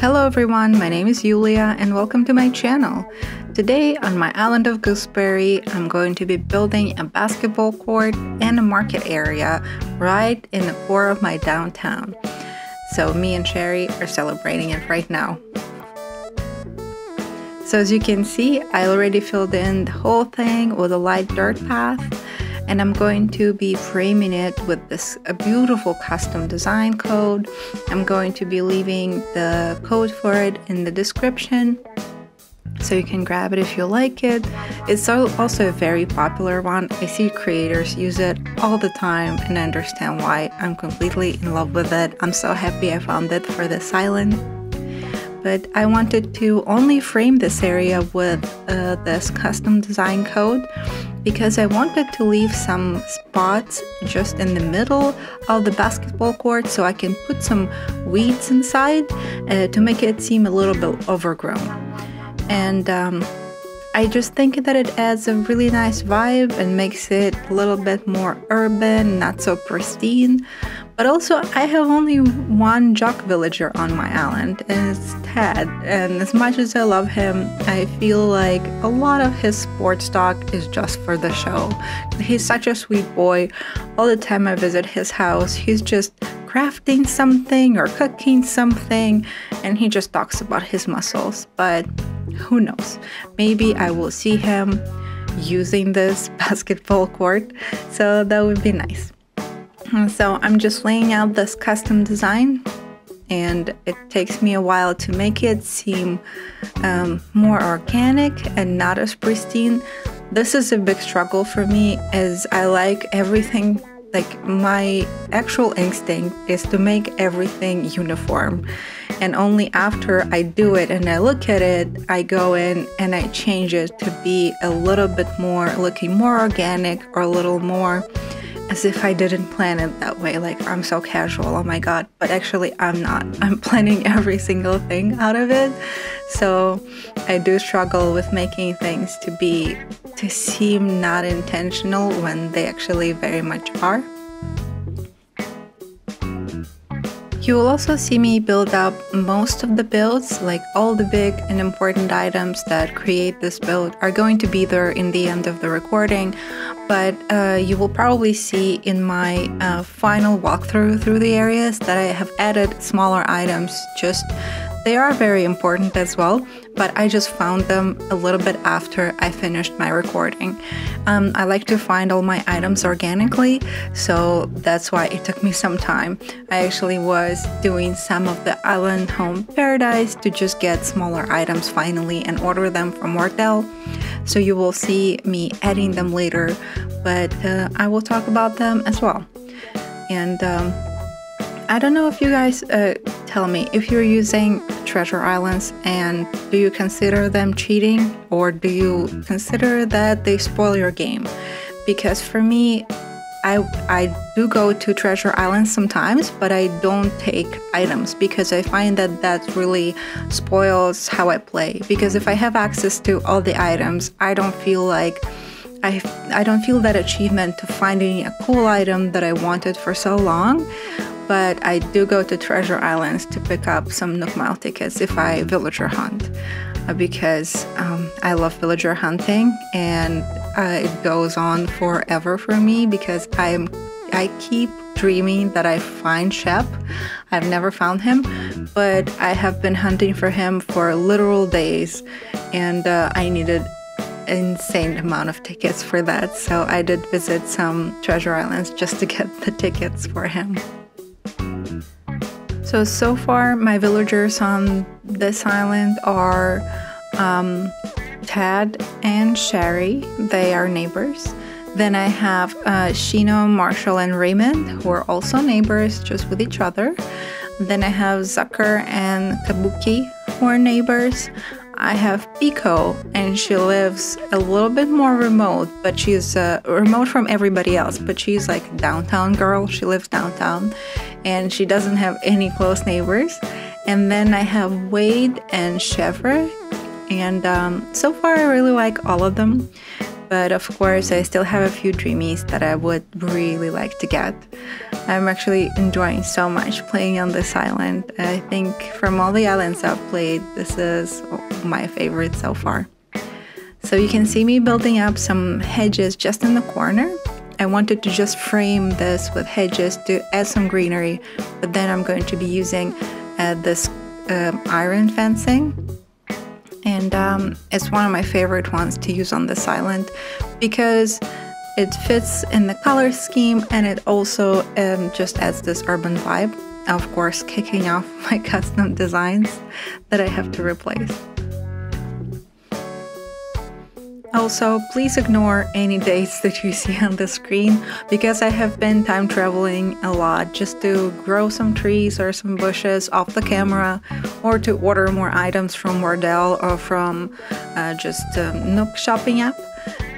Hello everyone, my name is Yulia and welcome to my channel. Today on my island of Gooseberry, I'm going to be building a basketball court and a market area right in the core of my downtown. So me and Sherry are celebrating it right now. So as you can see, I already filled in the whole thing with a light dirt path. And I'm going to be framing it with this beautiful custom design code. I'm going to be leaving the code for it in the description, so you can grab it if you like it. It's also a very popular one. I see creators use it all the time and I understand why. I'm completely in love with it. I'm so happy I found it for this island. But I wanted to only frame this area with this custom design code because I wanted to leave some spots just in the middle of the basketball court so I can put some weeds inside to make it seem a little bit overgrown. And I just think that it adds a really nice vibe and makes it a little bit more urban, not so pristine. But also, I have only one jock villager on my island, and it's Ted. And as much as I love him, I feel like a lot of his sports talk is just for the show. He's such a sweet boy. All the time I visit his house, he's just crafting something or cooking something, and he just talks about his muscles. But who knows? Maybe I will see him using this basketball court, so that would be nice. So I'm just laying out this custom design, and it takes me a while to make it seem more organic and not as pristine. This is a big struggle for me, as I like everything, like my actual instinct is to make everything uniform. And only after I do it and I look at it, I go in and I change it to be a little bit more, looking more organic or a little more as if I didn't plan it that way, like I'm so casual, oh my god. But actually I'm not. I'm planning every single thing out of it. So I do struggle with making things to seem not intentional when they actually very much are. You will also see me build up most of the builds, like all the big and important items that create this build are going to be there in the end of the recording, but you will probably see in my final walkthrough through the areas that I have added smaller items. They are very important as well, but I just found them a little bit after I finished my recording. I like to find all my items organically, so that's why it took me some time. I actually was doing some of the Island Home Paradise to just get smaller items finally and order them from Wardell. So you will see me adding them later, but I will talk about them as well. And I don't know if you guys tell me if you're using treasure islands, and do you consider them cheating, or do you consider that they spoil your game? Because for me, I do go to treasure islands sometimes, but I don't take items because I find that really spoils how I play. Because if I have access to all the items, I don't feel like I don't feel that achievement to finding a cool item that I wanted for so long. But I do go to treasure islands to pick up some Nook Mile tickets if I villager hunt, because I love villager hunting, and it goes on forever for me because I keep dreaming that I find Shep. I've never found him, but I have been hunting for him for literal days, and I needed an insane amount of tickets for that, so I did visit some treasure islands just to get the tickets for him. So far my villagers on this island are Tad and Sherry. They are neighbors. Then I have Shino, Marshall, and Raymond, who are also neighbors, just with each other. Then I have Zucker and Kabuki, who are neighbors. I have Pico, and she lives a little bit more remote, but she's remote from everybody else, but she's like a downtown girl. She lives downtown, and she doesn't have any close neighbors. And then I have Wade and Chevre, and so far I really like all of them. but of course I still have a few dreamies that I would really like to get. I'm actually enjoying so much playing on this island. I think from all the islands I've played, this is my favorite so far. So you can see me building up some hedges just in the corner. I wanted to just frame this with hedges to add some greenery, but then I'm going to be using this iron fencing. And it's one of my favorite ones to use on this island because it fits in the color scheme and it also just adds this urban vibe. Of course, kicking off my custom designs that I have to replace. Also, please ignore any dates that you see on the screen because I have been time traveling a lot just to grow some trees or some bushes off the camera, or to order more items from Wardell or from just Nook shopping app.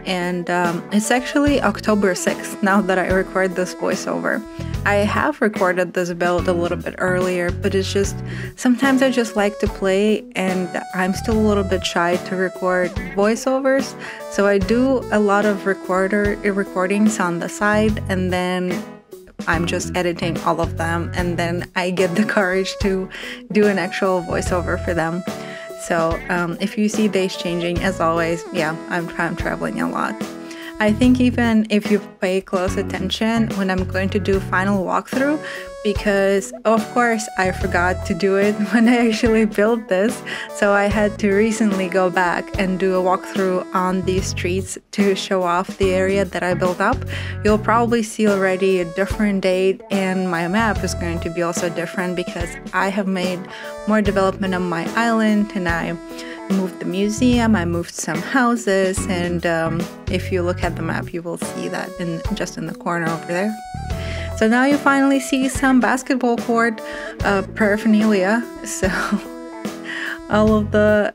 And it's actually October 6th now that I record this voiceover. I have recorded this build a little bit earlier, but it's just sometimes I just like to play and I'm still a little bit shy to record voiceovers, so I do a lot of recordings on the side and then I'm just editing all of them and then I get the courage to do an actual voiceover for them. So if you see days changing, as always, yeah, I'm traveling a lot. I think even if you pay close attention when I'm going to do final walkthrough, because of course I forgot to do it when I actually built this, so I had to recently go back and do a walkthrough on these streets to show off the area that I built up. You'll probably see already a different date, and my map is going to be also different because I have made more development on my island and I moved the museum, I moved some houses, and if you look at the map you will see that just in the corner over there. So now you finally see some basketball court paraphernalia. So all of the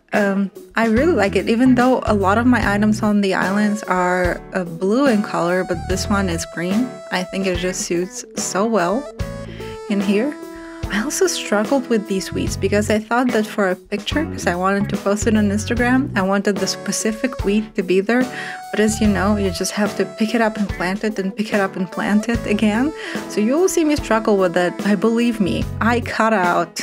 I really like it, even though a lot of my items on the islands are blue in color, but this one is green. I think it just suits so well in here. I also struggled with these weeds because I thought that for a picture, because I wanted to post it on Instagram, I wanted the specific weed to be there. But as you know, you just have to pick it up and plant it and pick it up and plant it again. So you will see me struggle with it. But believe me, I cut out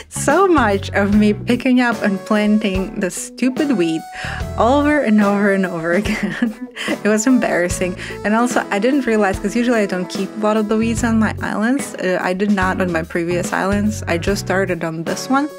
so much of me picking up and planting the stupid weed over and over and over again. It was embarrassing. And also I didn't realize, because usually I don't keep a lot of the weeds on my islands. I did not on my previous islands. I just started on this one.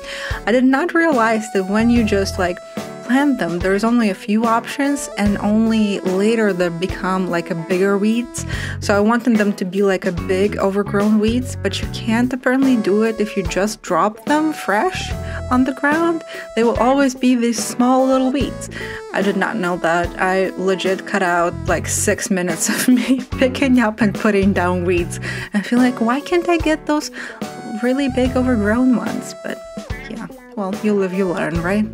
I did not realize that when you just like plant them, there's only a few options and only later they become like a bigger weeds. So I wanted them to be like a big overgrown weeds, but you can't apparently do it if you just drop them fresh on the ground. They will always be these small little weeds. I did not know that. I legit cut out like 6 minutes of me picking up and putting down weeds. I feel like, why can't I get those really big overgrown ones? But yeah, well, you live, you learn, right?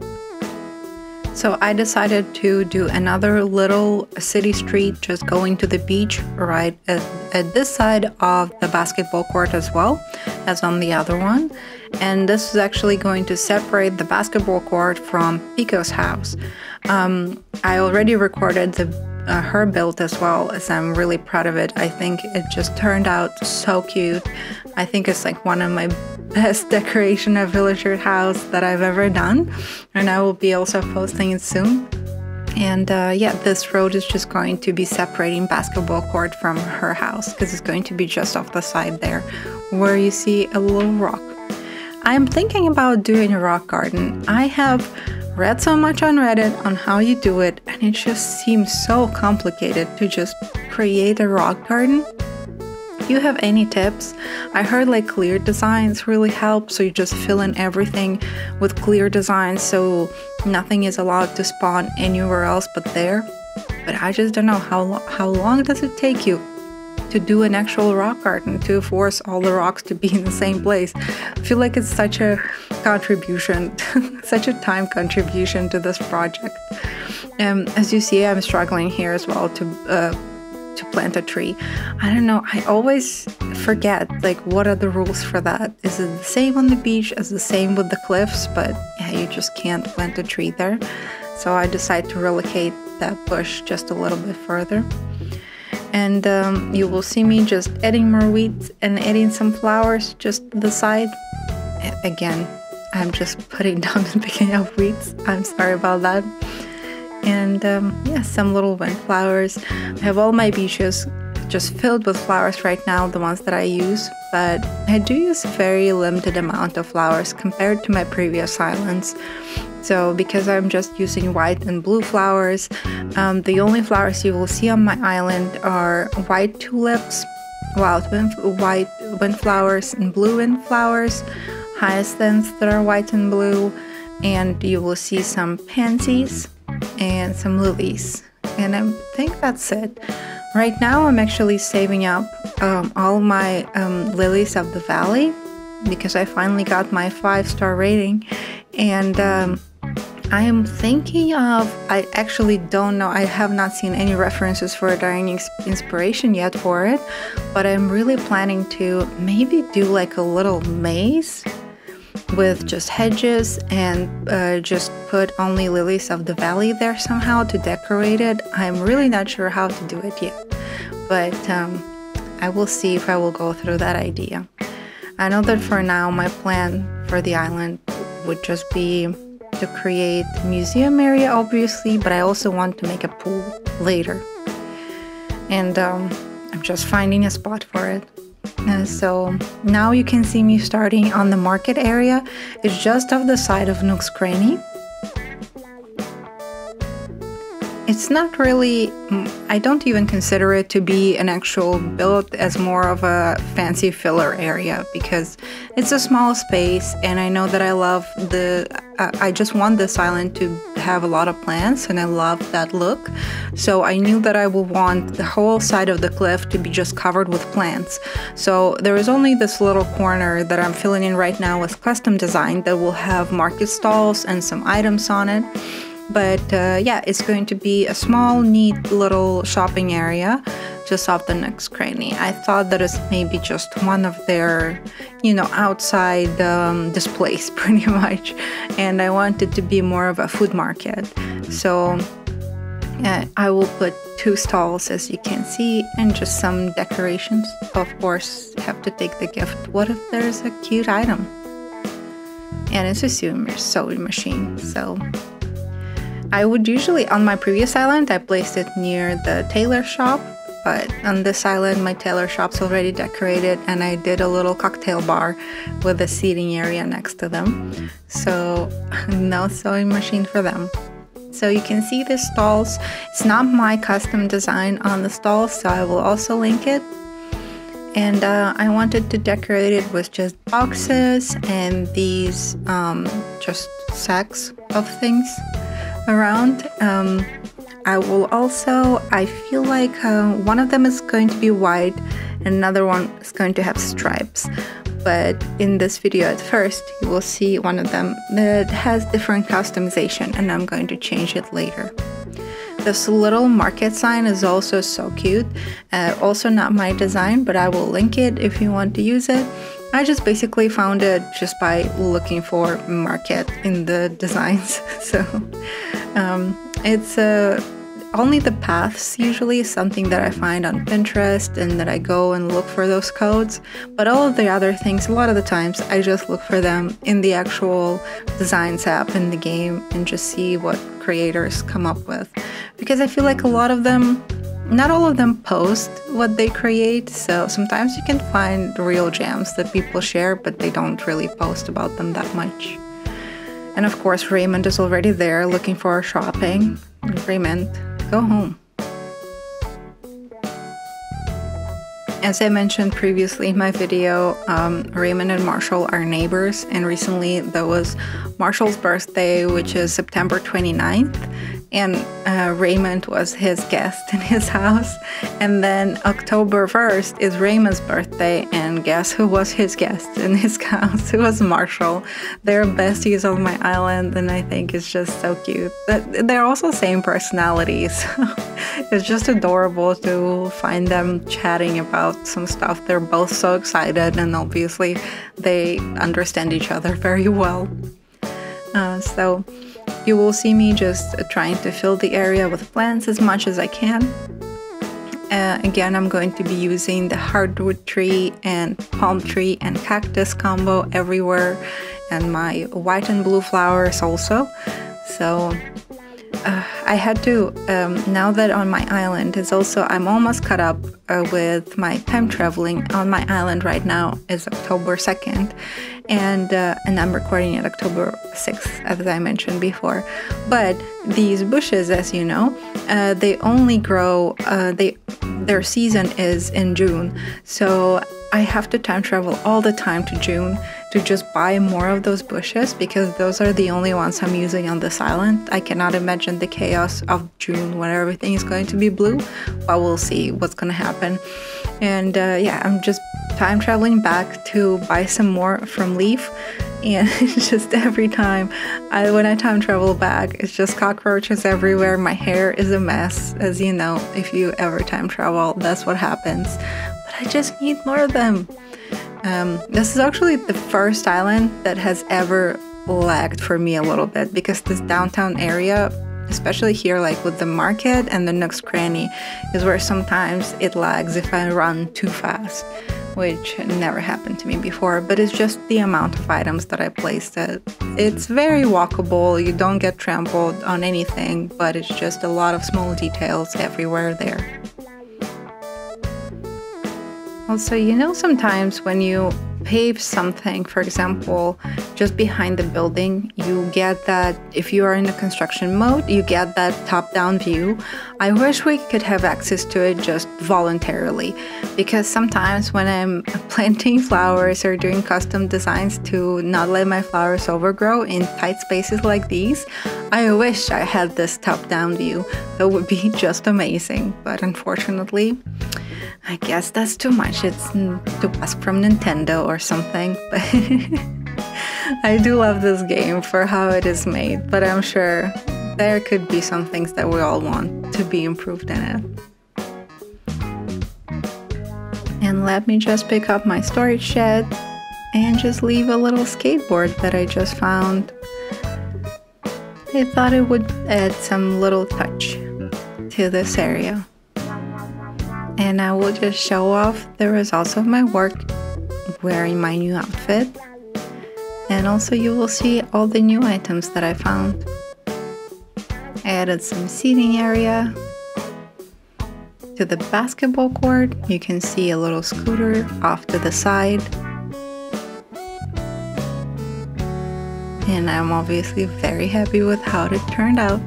So I decided to do another little city street, just going to the beach right at this side of the basketball court as well as on the other one. And this is actually going to separate the basketball court from Pico's house. I already recorded her build as well, as I'm really proud of it. I think it just turned out so cute. I think it's like one of my best decoration of villager house that I've ever done, and I will be also posting it soon. And yeah, this road is just going to be separating basketball court from her house because it's going to be just off the side there where you see a little rock. I'm thinking about doing a rock garden. I have read so much on Reddit on how you do it, and it just seems so complicated to just create a rock garden. If you have any tips, I heard like clear designs really help, so you just fill in everything with clear designs so nothing is allowed to spawn anywhere else but there. But I just don't know how long does it take you to do an actual rock garden, to force all the rocks to be in the same place. I feel like it's such a contribution, such a time contribution to this project. As you see, I'm struggling here as well to plant a tree. I don't know, I always forget like what are the rules for that. Is it the same on the beach as the same with the cliffs? But yeah, you just can't plant a tree there. So I decided to relocate that bush just a little bit further. And you will see me just adding more weeds and adding some flowers just to the side. Again, I'm just putting down the beginning of weeds. I'm sorry about that. And yeah, some little windflowers. I have all my beaches just filled with flowers right now, the ones that I use, but I do use a very limited amount of flowers compared to my previous islands. So because I'm just using white and blue flowers, the only flowers you will see on my island are white tulips, white windflowers and blue windflowers, hyacinths that are white and blue, and you will see some pansies and some lilies. And I think that's it. Right now I'm actually saving up all my lilies of the valley because I finally got my 5-star rating, and I am thinking of, I actually don't know, I have not seen any references for a dyeing inspiration yet for it, but I'm really planning to maybe do like a little maze with just hedges and just put only lilies of the valley there somehow to decorate it. I'm really not sure how to do it yet, but I will see if I will go through that idea. I know that for now my plan for the island would just be to create a museum area, obviously, but I also want to make a pool later, and I'm just finding a spot for it. So now you can see me starting on the market area. It's just off the side of Nook's Cranny. It's not really, I don't even consider it to be an actual build, as more of a fancy filler area because it's a small space, and I know that I love I just want this island to have a lot of plants, and I love that look. So I knew that I would want the whole side of the cliff to be just covered with plants. So there is only this little corner that I'm filling in right now with custom design that will have market stalls and some items on it. But yeah, it's going to be a small, neat little shopping area just off the Nook's Cranny. I thought that it's maybe just one of their, you know, outside displays pretty much. And I wanted to be more of a food market. So I will put 2 stalls, as you can see, and just some decorations. Of course, have to take the gift. What if there's a cute item? And it's a sewing machine, so I would usually, on my previous island, I placed it near the tailor shop, but on this island, my tailor shop's already decorated, and I did a little cocktail bar with a seating area next to them. So no sewing machine for them. So you can see the stalls. It's not my custom design on the stalls, so I will also link it. And I wanted to decorate it with just boxes and these just sacks of things around. I will also, I feel like one of them is going to be white and another one is going to have stripes, but in this video at first you will see one of them that has different customization, and I'm going to change it later. This little market sign is also so cute, also not my design, but I will link it if you want to use it. I just basically found it just by looking for market in the designs. So it's only the paths usually is something that I find on Pinterest and that I go and look for those codes. But all of the other things, a lot of the times I just look for them in the actual designs app in the game and just see what creators come up with. Because I feel like a lot of them, not all of them post what they create, so sometimes you can find real gems that people share, but they don't really post about them that much. And of course, Raymond is already there looking for shopping. Raymond, go home. As I mentioned previously in my video, Raymond and Marshall are neighbors, and recently that was Marshall's birthday, which is September 29th, and Raymond was his guest in his house. And then October 1st is Raymond's birthday, and guess who was his guest in his house? It was Marshall. They're besties on my island, and I think it's just so cute. They're also same personalities. It's just adorable to find them chatting about some stuff. They're both so excited, and obviously they understand each other very well. So you will see me just trying to fill the area with plants as much as I can. Again, I'm going to be using the hardwood tree and palm tree and cactus combo everywhere, and my white and blue flowers also. So I had to, now that on my island is also, I'm almost caught up with my time traveling. On my island right now is October 2nd, and I'm recording it October 6th, as I mentioned before. But these bushes, as you know, they only grow, their season is in June, so I have to time travel all the time to June to just buy more of those bushes, because those are the only ones I'm using on this island. I cannot imagine the chaos of June when everything is going to be blue, but we'll see what's gonna happen. And yeah, I'm just time traveling back to buy some more from Leaf, and it's just every time when I time travel back, it's just cockroaches everywhere. My hair is a mess, as you know, if you ever time travel, that's what happens. But I just need more of them. This is actually the first island that has ever lagged for me a little bit, because this downtown area, especially here, like with the market and the Nook's Cranny, is where sometimes it lags if I run too fast, which never happened to me before. But it's just the amount of items that I placed. It's very walkable, you don't get trampled on anything, but it's just a lot of small details everywhere there. Also, you know, sometimes when you pave something, for example, just behind the building, you get that, if you are in the construction mode, you get that top-down view. I wish we could have access to it just voluntarily, because sometimes when I'm planting flowers or doing custom designs to not let my flowers overgrow in tight spaces like these, I wish I had this top-down view. That would be just amazing, but unfortunately, I guess that's too much. It's to ask from Nintendo or something, but I do love this game for how it is made, but I'm sure there could be some things that we all want to be improved in it. And let me just pick up my storage shed and just leave a little skateboard that I just found. I thought it would add some little touch to this area. And I will just show off the results of my work wearing my new outfit. And also you will see all the new items that I found. I added some seating area. To the basketball court, you can see a little scooter off to the side. And I'm obviously very happy with how it turned out.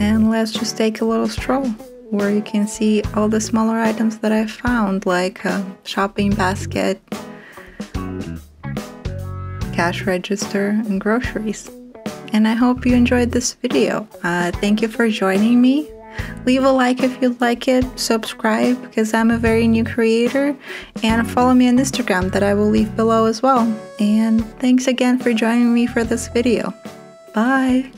And let's just take a little stroll where you can see all the smaller items that I found, like a shopping basket, cash register, and groceries. And I hope you enjoyed this video. Thank you for joining me. Leave a like if you like it, subscribe because I'm a very new creator, and follow me on Instagram that I will leave below as well. And thanks again for joining me for this video. Bye!